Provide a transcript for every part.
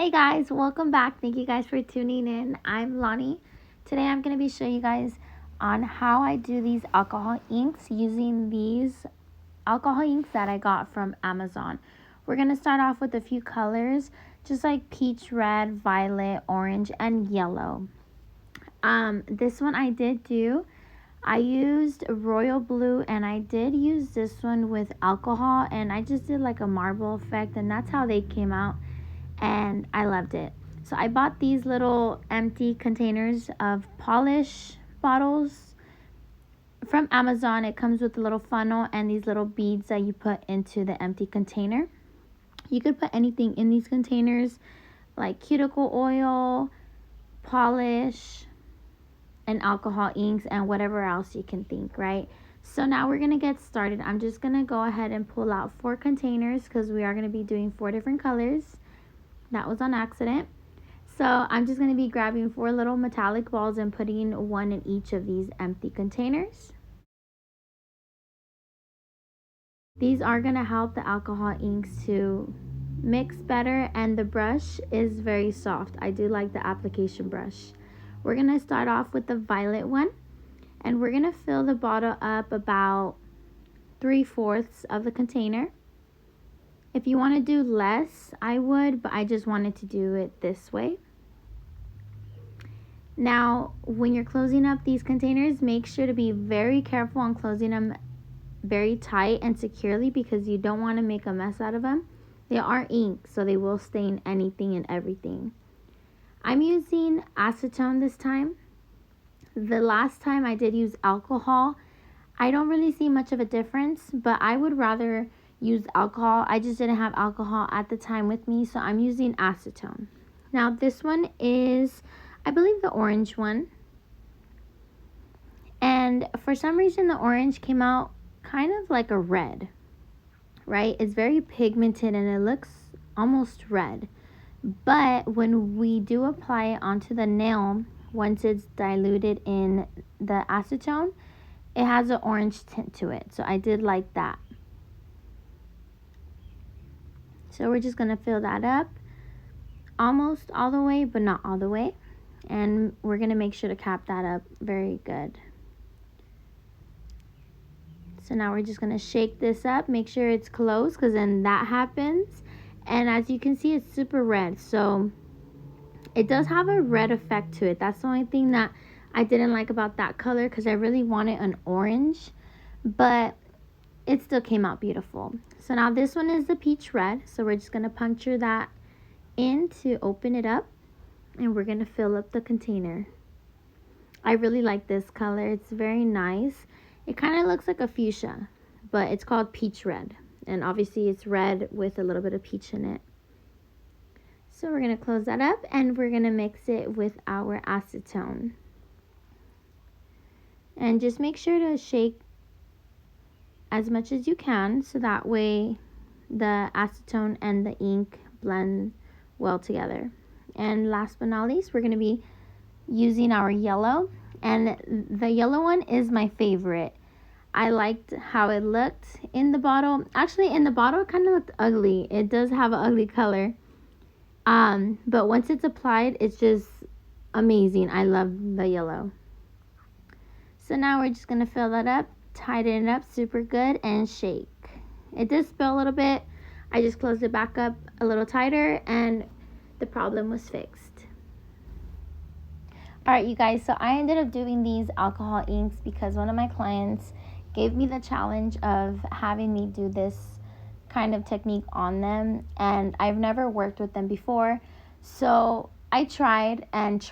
Hey guys, welcome back. Thank you guys for tuning in. I'm Lonnie. Today I'm going to be showing you guys on how I do these alcohol inks using these alcohol inks that I got from Amazon. We're going to start off with a few colors, just like peach red, violet, orange, and yellow. This one I used royal blue, and I did use this one with alcohol, and I just did like a marble effect, and that's how they came out, and I loved it. So I bought these little empty containers of polish bottles from Amazon. It comes with a little funnel and these little beads that you put into the empty container. You could put anything in these containers, like cuticle oil, polish, and alcohol inks, and whatever else you can think, right? So now we're going to get started. I'm just going to go ahead and pull out 4 containers because we are going to be doing 4 different colors. That was on accident. So I'm just going to be grabbing 4 little metallic balls and putting one in each of these empty containers. These are going to help the alcohol inks to mix better, and the brush is very soft. I do like the application brush. We're going to start off with the violet one, and we're going to fill the bottle up about 3/4 of the container. If you want to do less, I would, but I just wanted to do it this way. Now, when you're closing up these containers, make sure to be very careful on closing them very tight and securely because you don't want to make a mess out of them. They are ink, so they will stain anything and everything. I'm using acetone this time. The last time I did use alcohol. I don't really see much of a difference, but I would rather use alcohol. I just didn't have alcohol at the time with me, so I'm using acetone. Now this one is, I believe, the orange one, and for some reason the orange came out kind of like a red, right? It's very pigmented and it looks almost red, but when we do apply it onto the nail, once it's diluted in the acetone, it has an orange tint to it. So I did like that. So we're just going to fill that up almost all the way, but not all the way. And we're going to make sure to cap that up very good. So now we're just going to shake this up, make sure it's closed, because then that happens. And as you can see, it's super red. So it does have a red effect to it. That's the only thing that I didn't like about that color, because I really wanted an orange, but it still came out beautiful. So now this one is the peach red, so we're just going to puncture that in to open it up, and we're going to fill up the container. I really like this color. It's very nice. It kind of looks like a fuchsia, but it's called peach red, and obviously it's red with a little bit of peach in it. So we're going to close that up, and we're going to mix it with our acetone. And just make sure to shake as much as you can, so that way the acetone and the ink blend well together. And last but not least, we're going to be using our yellow, and the yellow one is my favorite. I liked how it looked in the bottle. Actually, in the bottle it kind of looked ugly. It does have an ugly color, but once it's applied, it's just amazing. I love the yellow. So now we're just going to fill that up, tighten it up super good, and shake. It did spill a little bit. I just closed it back up a little tighter, and the problem was fixed. Alright, you guys, so I ended up doing these alcohol inks because one of my clients gave me the challenge of having me do this kind of technique on them, and I've never worked with them before. So I tried, and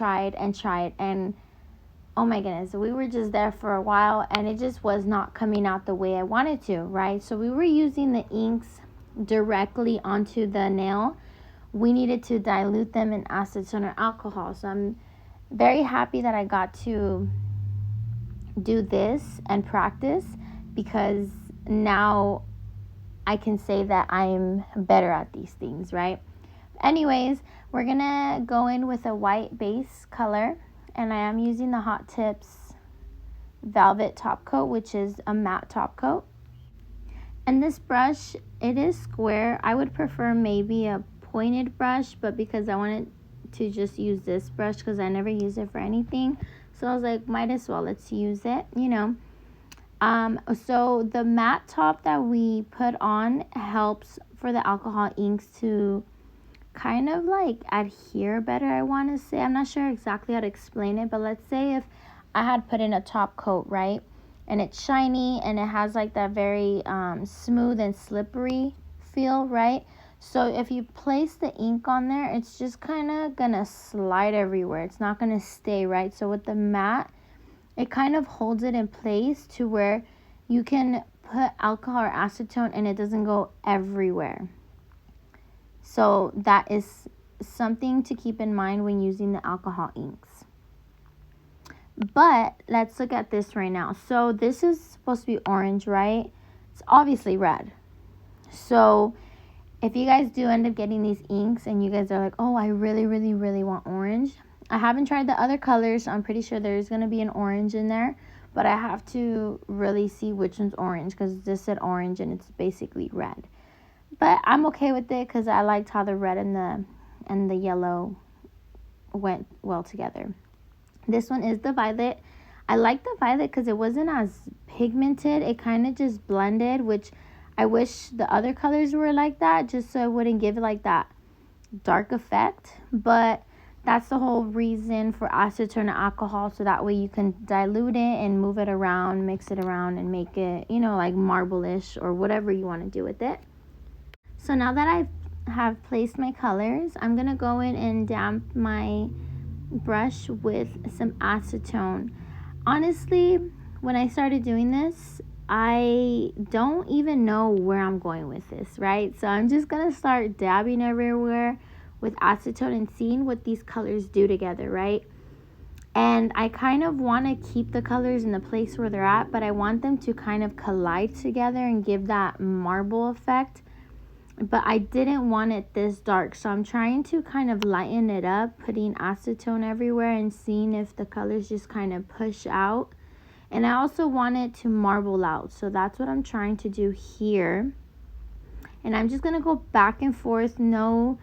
oh my goodness, we were just there for a while, and it just was not coming out the way I wanted to, right? So we were using the inks directly onto the nail. We needed to dilute them in acetone or alcohol. So I'm very happy that I got to do this and practice, because now I can say that I'm better at these things, right? Anyways, we're gonna go in with a white base color, and I am using the Hot Tips Velvet Top Coat, which is a matte top coat. And this brush, it is square. I would prefer maybe a pointed brush, but because I wanted to just use this brush because I never use it for anything, so I was like, might as well, let's use it, you know. So the matte top that we put on helps for the alcohol inks to kind of like adhere better, I want to say. I'm not sure exactly how to explain it, but let's say if I had put in a top coat, right, and it's shiny and it has like that very smooth and slippery feel, right? So if you place the ink on there, it's just kind of gonna slide everywhere. It's not gonna stay, right? So with the matte, it kind of holds it in place to where you can put alcohol or acetone and it doesn't go everywhere. So that is something to keep in mind when using the alcohol inks. But let's look at this right now. So this is supposed to be orange, right? It's obviously red. So if you guys do end up getting these inks and you guys are like, oh, I really, really, really want orange. I haven't tried the other colors. I'm pretty sure there's going to be an orange in there. But I have to really see which one's orange because this said orange and it's basically red. But I'm okay with it because I liked how the red and the yellow went well together. This one is the violet. I like the violet because it wasn't as pigmented. It kind of just blended, which I wish the other colors were like that, just so it wouldn't give it like that dark effect. But that's the whole reason for acetone and alcohol, so that way you can dilute it and move it around, mix it around, and make it, you know, like marble-ish or whatever you want to do with it. So now that I have placed my colors, I'm going to go in and damp my brush with some acetone. Honestly, when I started doing this, I don't even know where I'm going with this, right? So I'm just going to start dabbing everywhere with acetone and seeing what these colors do together, right? And I kind of want to keep the colors in the place where they're at, but I want them to kind of collide together and give that marble effect. But I didn't want it this dark, so I'm trying to kind of lighten it up, putting acetone everywhere and seeing if the colors just kind of push out. And I also want it to marble out, so that's what I'm trying to do here. And I'm just going to go back and forth, no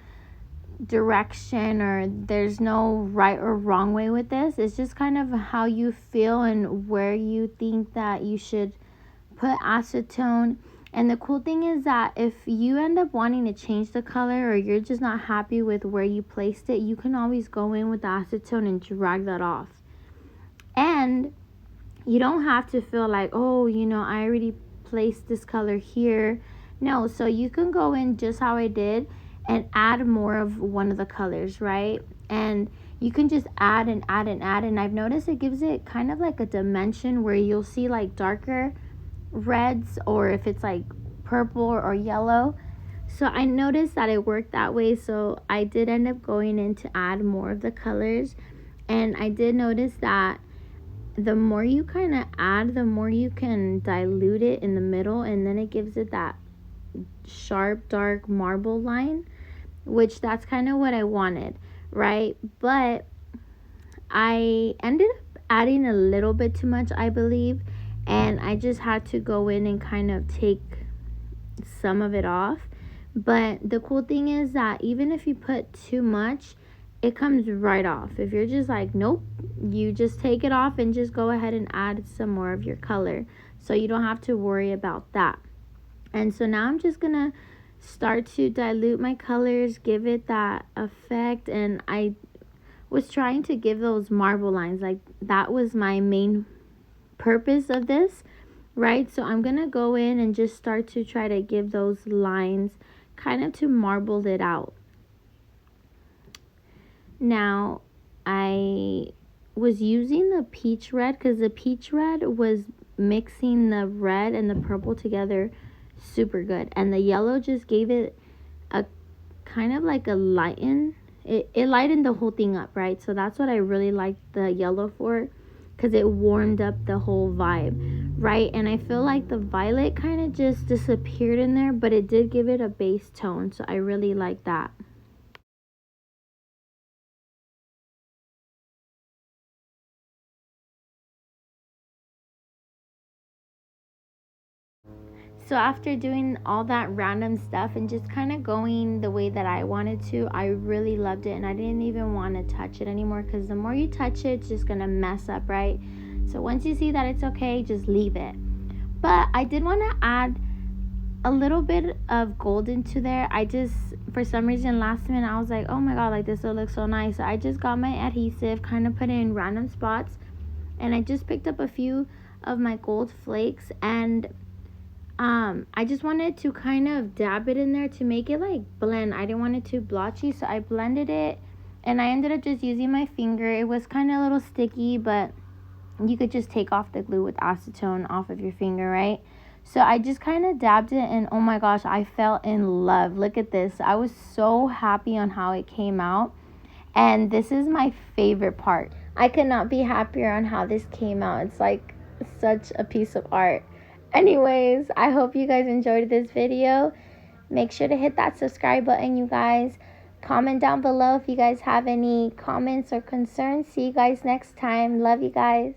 direction, or there's no right or wrong way with this. It's just kind of how you feel and where you think that you should put acetone. And the cool thing is that if you end up wanting to change the color or you're just not happy with where you placed it, you can always go in with the acetone and drag that off. And you don't have to feel like, oh, you know, I already placed this color here. No, so you can go in just how I did and add more of one of the colors, right? And you can just add and add and add. And I've noticed it gives it kind of like a dimension where you'll see like darker reds, or if it's like purple or yellow. So I noticed that it worked that way, so I did end up going in to add more of the colors. And I did notice that the more you kind of add, the more you can dilute it in the middle, and then it gives it that sharp dark marble line, which that's kind of what I wanted, right? But I ended up adding a little bit too much, I believe, and I just had to go in and kind of take some of it off. But the cool thing is that even if you put too much, it comes right off. If you're just like, nope, you just take it off and just go ahead and add some more of your color, so you don't have to worry about that. And so now I'm just gonna start to dilute my colors, give it that effect. And I was trying to give those marble lines, like that was my main purpose of this, right? So I'm gonna go in and just start to try to give those lines kind of to marble it out. Now I was using the peach red because the peach red was mixing the red and the purple together super good, and the yellow just gave it a kind of like a it lightened the whole thing up, right? So that's what I really liked the yellow for, because it warmed up the whole vibe, right? And I feel like the violet kind of just disappeared in there, but it did give it a base tone, so I really like that. So after doing all that random stuff and just kind of going the way that I wanted to, I really loved it, and I didn't even want to touch it anymore, because the more you touch it, it's just going to mess up, right? So once you see that it's okay, just leave it. But I did want to add a little bit of gold into there. I just, for some reason, last minute, I was like, oh my god, like this will look so nice. So I just got my adhesive, kind of put it in random spots, and I just picked up a few of my gold flakes, and I just wanted to kind of dab it in there to make it like blend. I didn't want it too blotchy, so I blended it, and I ended up just using my finger. It was kind of a little sticky, but you could just take off the glue with acetone off of your finger, right? So I just kind of dabbed it, and oh my gosh, I fell in love. Look at this. I was so happy on how it came out, and this is my favorite part. I could not be happier on how this came out. It's like such a piece of art. Anyways, I hope you guys enjoyed this video. Make sure to hit that subscribe button, you guys. Comment down below if you guys have any comments or concerns. See you guys next time. Love you guys.